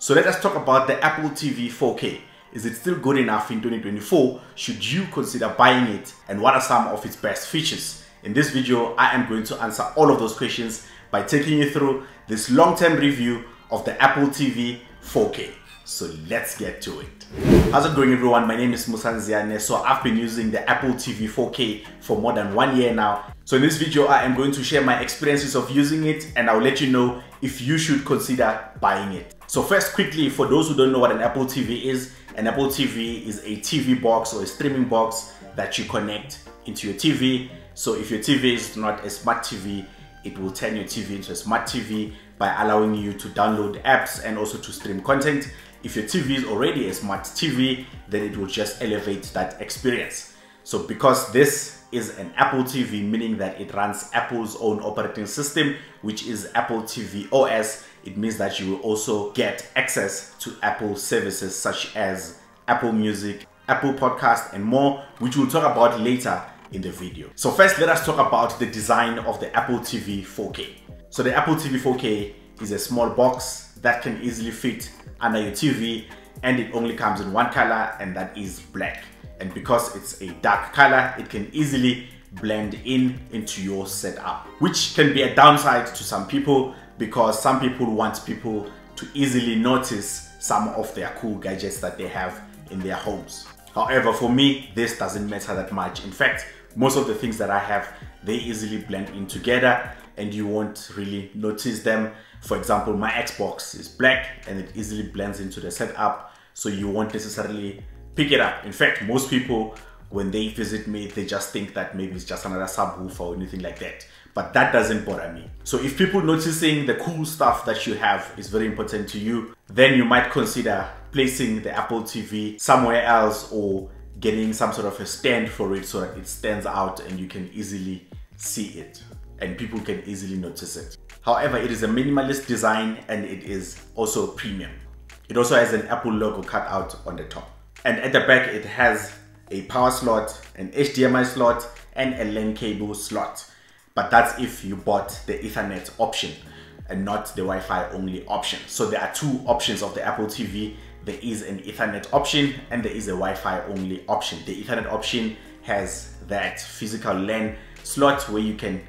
So let us talk about the Apple TV 4K. Is it still good enough in 2024? Should you consider buying it? And what are some of its best features? In this video, I am going to answer all of those questions by taking you through this long-term review of the Apple TV 4K. So let's get to it. How's it going, everyone? My name is Musa Nziane. So I've been using the Apple TV 4K for more than 1 year now. So in this video, I am going to share my experiences of using it, and I'll let you know if you should consider buying it. So first, quickly, for those who don't know what an Apple TV is, an Apple TV is a TV box or a streaming box that you connect into your TV. So if your TV is not a smart TV, it will turn your TV into a smart TV by allowing you to download apps and also to stream content. If your TV is already a smart TV, then it will just elevate that experience. So because this is an Apple TV, meaning that it runs Apple's own operating system, which is Apple TV OS, it means that you will also get access to Apple services such as Apple Music, Apple Podcast, and more, which we'll talk about later in the video. So first, let us talk about the design of the Apple TV 4K. So the Apple TV 4K is a small box that can easily fit under your TV, and it only comes in one color, and that is black. And because it's a dark color, it can easily blend into your setup, which can be a downside to some people because some people want people to easily notice some of their cool gadgets that they have in their homes. However, for me, this doesn't matter that much. In fact, most of the things that I have, they easily blend in together and you won't really notice them. For example, my Xbox is black and it easily blends into the setup, so you won't necessarily pick it up. In fact, most people, when they visit me, they just think that maybe it's just another subwoofer or anything like that. But that doesn't bother me. So if people noticing the cool stuff that you have is very important to you, then you might consider placing the Apple TV somewhere else or getting some sort of a stand for it so that it stands out and you can easily see it and people can easily notice it. However, it is a minimalist design and it is also premium. It also has an Apple logo cut out on the top. And at the back, it has a power slot, an HDMI slot, and a LAN cable slot. But that's if you bought the Ethernet option and not the Wi-Fi only option. So there are two options of the Apple TV. There is an Ethernet option and there is a Wi-Fi only option. The Ethernet option has that physical LAN slot where you can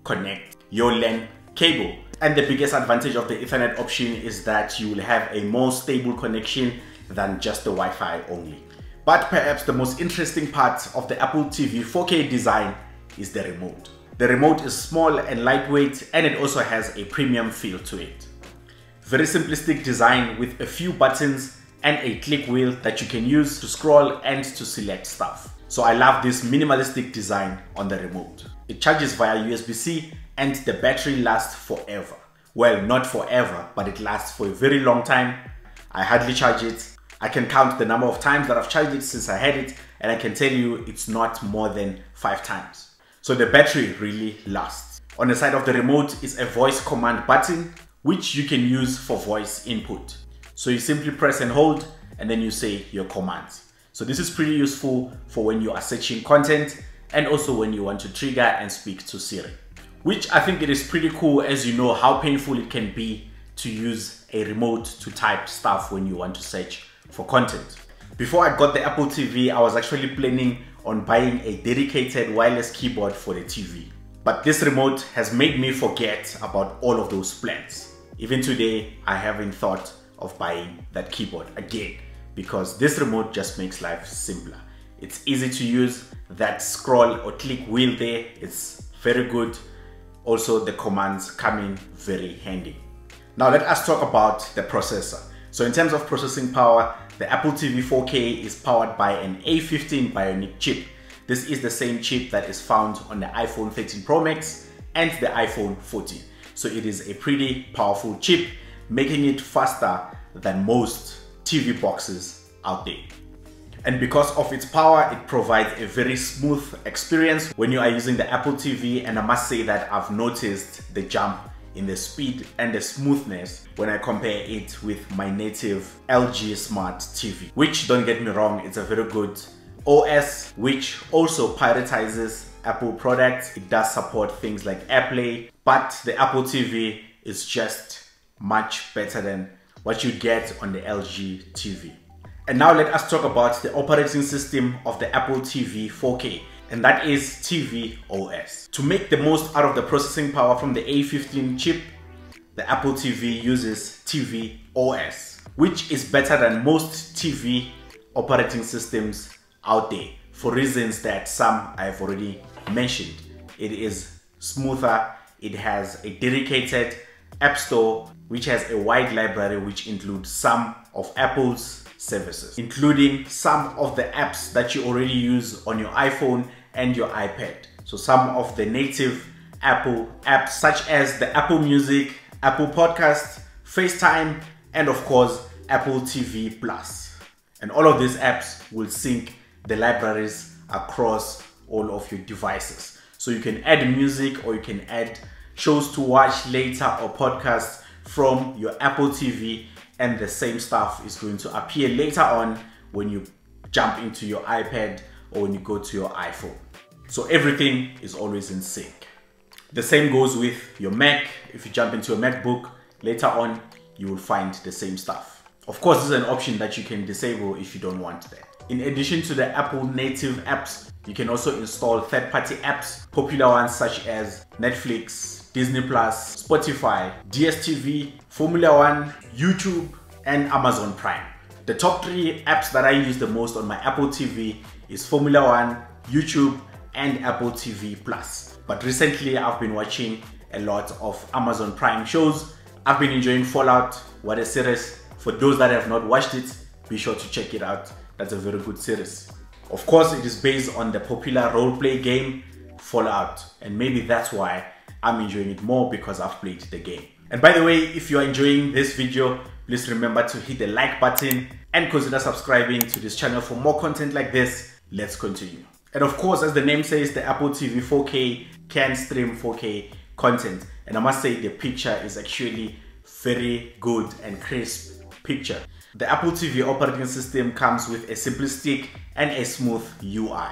connect your LAN cable. And the biggest advantage of the Ethernet option is that you will have a more stable connection than just the Wi-Fi only. But perhaps the most interesting part of the Apple TV 4K design is the remote. The remote is small and lightweight, and it also has a premium feel to it. Very simplistic design with a few buttons and a click wheel that you can use to scroll and to select stuff. So I love this minimalistic design on the remote. It charges via USB-C and the battery lasts forever. Well, not forever, but it lasts for a very long time. I hardly charge it. I can count the number of times that I've charged it since I had it, and I can tell you it's not more than 5 times. So the battery really lasts. On the side of the remote is a voice command button, which you can use for voice input. So you simply press and hold, and then you say your commands. So this is pretty useful for when you are searching content, and also when you want to trigger and speak to Siri. Which I think it is pretty cool, as you know how painful it can be to use a remote to type stuff when you want to search for content. Before I got the Apple TV, I was actually planning on buying a dedicated wireless keyboard for the TV. But this remote has made me forget about all of those plans. Even today, I haven't thought of buying that keyboard again because this remote just makes life simpler. It's easy to use. That scroll or click wheel there, it's very good. Also, the commands come in very handy. Now let us talk about the processor. So in terms of processing power, the Apple TV 4K is powered by an A15 Bionic chip. This is the same chip that is found on the iPhone 13 Pro Max and the iPhone 14. So it is a pretty powerful chip, making it faster than most TV boxes out there. And because of its power, it provides a very smooth experience when you are using the Apple TV, and I must say that I've noticed the jump in the speed and the smoothness when I compare it with my native LG Smart TV, which, don't get me wrong, it's a very good OS, which also prioritizes Apple products. It does support things like AirPlay, but the Apple TV is just much better than what you get on the LG TV. And now let us talk about the operating system of the Apple TV 4K, and that is tvOS. To make the most out of the processing power from the A15 chip, the Apple TV uses tvOS, which is better than most TV operating systems out there for reasons that some I've already mentioned. It is smoother, it has a dedicated App Store which has a wide library which includes some of Apple's services, including some of the apps that you already use on your iPhone and your iPad. So some of the native Apple apps such as the Apple Music, Apple Podcast, FaceTime, and of course Apple TV Plus. And all of these apps will sync the libraries across all of your devices. So you can add music or you can add shows to watch later or podcasts from your Apple TV, and the same stuff is going to appear later on when you jump into your iPad or when you go to your iPhone. So everything is always in sync. The same goes with your Mac. If you jump into a MacBook later on, you will find the same stuff. Of course, this is an option that you can disable if you don't want that. In addition to the Apple native apps, you can also install third-party apps, popular ones such as Netflix, Disney Plus, Spotify, DSTV, Formula One, YouTube, and Amazon Prime. The top 3 apps that I use the most on my Apple TV is Formula One, YouTube, and Apple TV Plus. But recently I've been watching a lot of Amazon Prime shows. I've been enjoying Fallout. What a series. For those that have not watched it, be sure to check it out. That's a very good series. Of course, it is based on the popular role-play game Fallout, and maybe that's why I'm enjoying it more, because I've played the game. And by the way, if you are enjoying this video, please remember to hit the like button and consider subscribing to this channel for more content like this. Let's continue. And of course, as the name says, the Apple TV 4K can stream 4K content, and I must say the picture is actually very good and crisp picture. The Apple TV operating system comes with a simplistic and a smooth UI,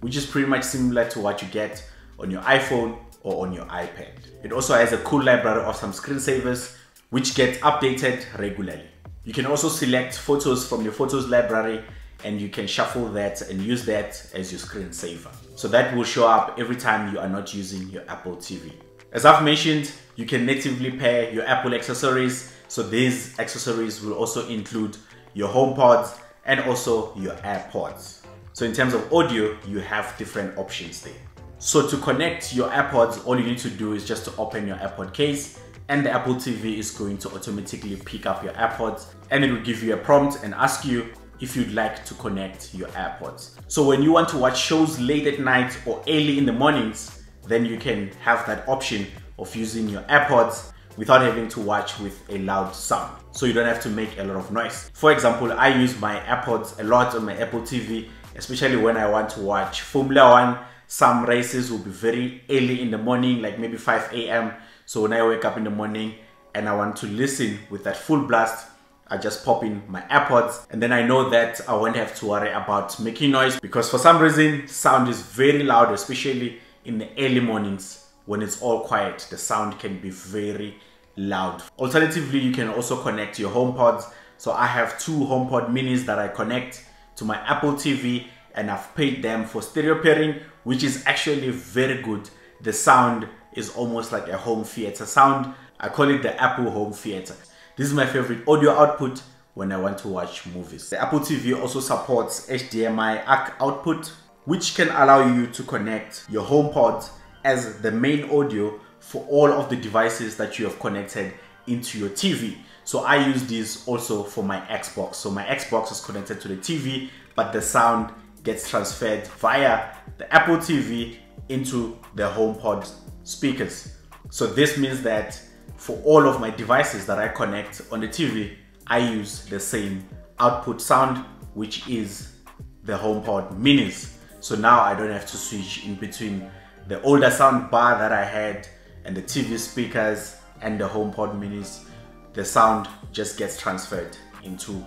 which is pretty much similar to what you get on your iPhone or on your iPad. It also has a cool library of some screensavers which get updated regularly. You can also select photos from your photos library, and you can shuffle that and use that as your screensaver. So that will show up every time you are not using your Apple TV. As I've mentioned, you can natively pair your Apple accessories. So these accessories will also include your HomePods and also your AirPods. So in terms of audio, you have different options there. So to connect your AirPods, all you need to do is just to open your AirPod case, and the Apple TV is going to automatically pick up your AirPods, and it will give you a prompt and ask you if you'd like to connect your AirPods. So when you want to watch shows late at night or early in the mornings, then you can have that option of using your AirPods without having to watch with a loud sound. So you don't have to make a lot of noise. For example, I use my AirPods a lot on my Apple TV, especially when I want to watch Formula One. Some races will be very early in the morning, like maybe 5 a.m. So when I wake up in the morning and I want to listen with that full blast, I just pop in my AirPods, and then I know that I won't have to worry about making noise, because for some reason sound is very loud, especially in the early mornings when it's all quiet. The sound can be very loud. Alternatively, you can also connect your HomePods. So I have 2 HomePod minis that I connect to my Apple TV, and I've paid them for stereo pairing, which is actually very good. The sound is almost like a home theater sound. I call it the Apple Home Theater. This is my favorite audio output when I want to watch movies. The Apple TV also supports HDMI ARC output, which can allow you to connect your HomePods as the main audio for all of the devices that you have connected into your TV. So I use this also for my Xbox. So my Xbox is connected to the TV, but the sound gets transferred via the Apple TV into the HomePod speakers. So this means that for all of my devices that I connect on the TV, I use the same output sound, which is the HomePod minis. So now I don't have to switch in between the older sound bar that I had and the TV speakers and the HomePod minis. The sound just gets transferred into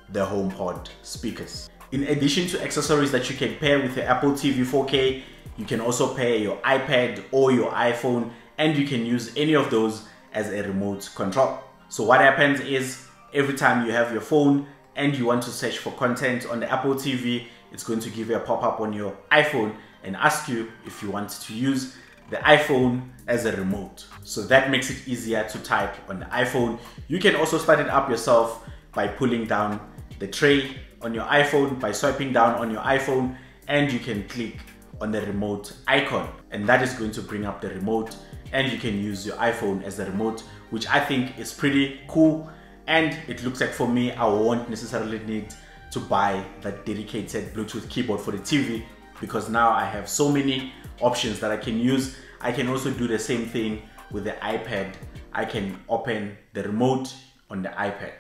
the HomePod speakers. In addition to accessories that you can pair with your Apple TV 4K, you can also pair your iPad or your iPhone, and you can use any of those as a remote control. So what happens is, every time you have your phone and you want to search for content on the Apple TV, it's going to give you a pop-up on your iPhone and ask you if you want to use the iPhone as a remote. So that makes it easier to type on the iPhone. You can also start it up yourself by pulling down the tray on your iPhone, by swiping down on your iPhone, and you can click on the remote icon, and that is going to bring up the remote, and you can use your iPhone as the remote, which I think is pretty cool. And it looks like, for me, I won't necessarily need to buy that dedicated Bluetooth keyboard for the TV, because now I have so many options that I can use. I can also do the same thing with the iPad. I can open the remote on the iPad.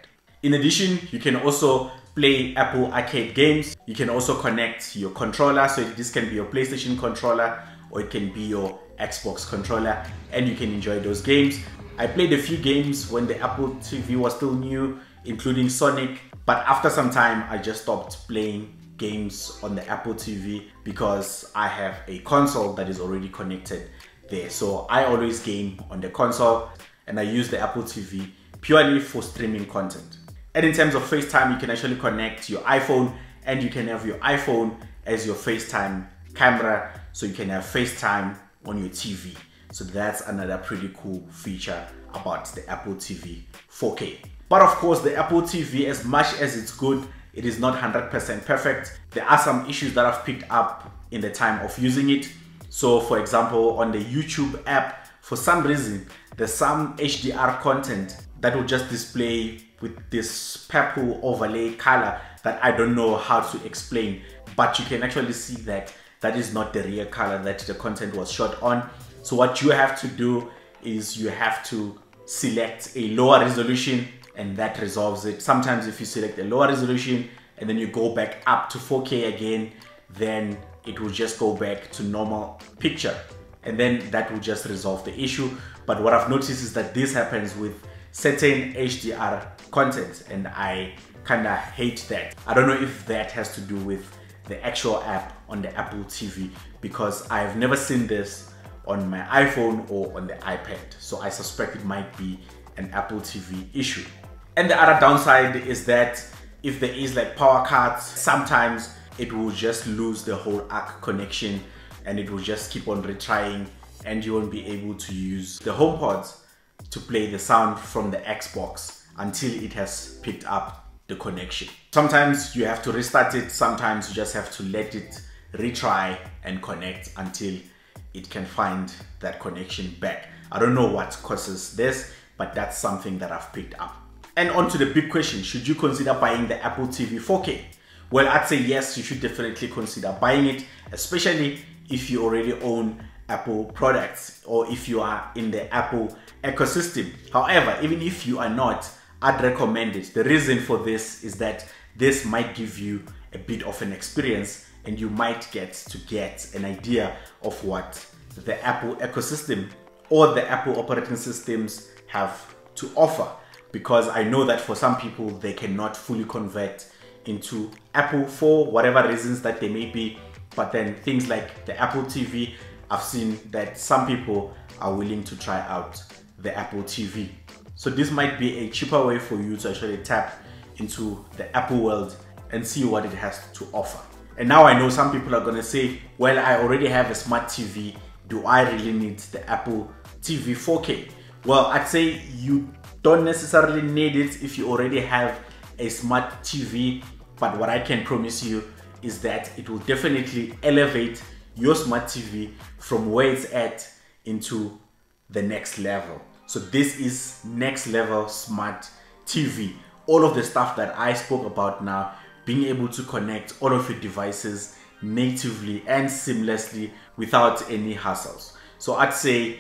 In addition, you can also play Apple Arcade games. You can also connect your controller, so this can be your PlayStation controller or it can be your Xbox controller, and you can enjoy those games. I played a few games when the Apple TV was still new, including Sonic, but after some time I just stopped playing games on the Apple TV because I have a console that is already connected there. So I always game on the console, and I use the Apple TV purely for streaming content. And in terms of FaceTime, you can actually connect your iPhone, and you can have your iPhone as your FaceTime camera, so you can have FaceTime on your TV. So that's another pretty cool feature about the Apple TV 4K. But of course, the Apple TV, as much as it's good, it is not 100% perfect. There are some issues that I've picked up in the time of using it. So for example, on the YouTube app, for some reason, there's some HDR content that will just display with this purple overlay color that I don't know how to explain, but you can actually see that that is not the real color that the content was shot on. So what you have to do is you have to select a lower resolution, and that resolves it. Sometimes if you select a lower resolution and then you go back up to 4K again, then it will just go back to normal picture, and then that will just resolve the issue. But what I've noticed is that this happens with certain HDR content, and I kind of hate that. I don't know if that has to do with the actual app on the Apple TV, because I've never seen this on my iPhone or on the iPad. So I suspect it might be an Apple TV issue. And the other downside is that if there is like power cuts, sometimes it will just lose the whole ARC connection, and it will just keep on retrying, and you won't be able to use the HomePods to play the sound from the Xbox until it has picked up the connection. Sometimes you have to restart it, sometimes you just have to let it retry and connect until it can find that connection back. I don't know what causes this, but that's something that I've picked up. And on to the big question, should you consider buying the Apple TV 4K? Well, I'd say yes, you should definitely consider buying it, especially if you already own Apple products or if you are in the Apple ecosystem. However, even if you are not, I'd recommend it. The reason for this is that this might give you a bit of an experience, and you might get an idea of what the Apple ecosystem or the Apple operating systems have to offer. Because I know that for some people, they cannot fully convert into Apple for whatever reasons that they may be. But then things like the Apple TV, I've seen that some people are willing to try out the Apple TV. So this might be a cheaper way for you to actually tap into the Apple world and see what it has to offer. And now I know some people are gonna say, well, I already have a smart TV. Do I really need the Apple TV 4K? Well, I'd say you don't necessarily need it if you already have a smart TV, but what I can promise you is that it will definitely elevate your smart TV from where it's at into the next level. So this is next level smart TV. All of the stuff that I spoke about now, being able to connect all of your devices natively and seamlessly without any hassles. So I'd say,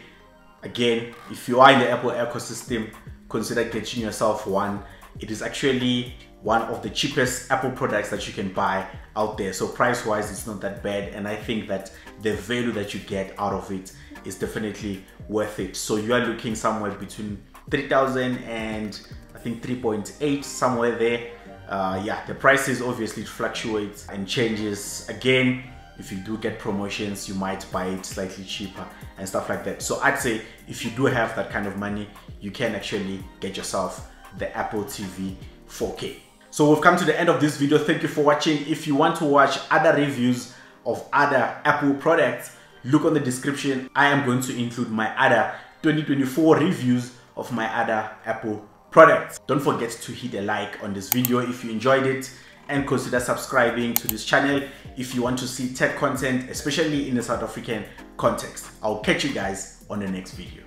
again, if you are in the Apple ecosystem, consider getting yourself one. It is actually one of the cheapest Apple products that you can buy out there. So price wise, it's not that bad. And I think that the value that you get out of it is definitely worth it. So you are looking somewhere between 3,000 and I think 3.8, somewhere there. Yeah, the prices obviously fluctuate and changes. Again, if you do get promotions, you might buy it slightly cheaper and stuff like that. So I'd say if you do have that kind of money, you can actually get yourself the Apple TV 4K. So we've come to the end of this video. Thank you for watching. If you want to watch other reviews of other Apple products, look on the description. I am going to include my other 2024 reviews of my other Apple products. Don't forget to hit a like on this video if you enjoyed it, and consider subscribing to this channel if you want to see tech content, especially in the South African context. I'll catch you guys on the next video.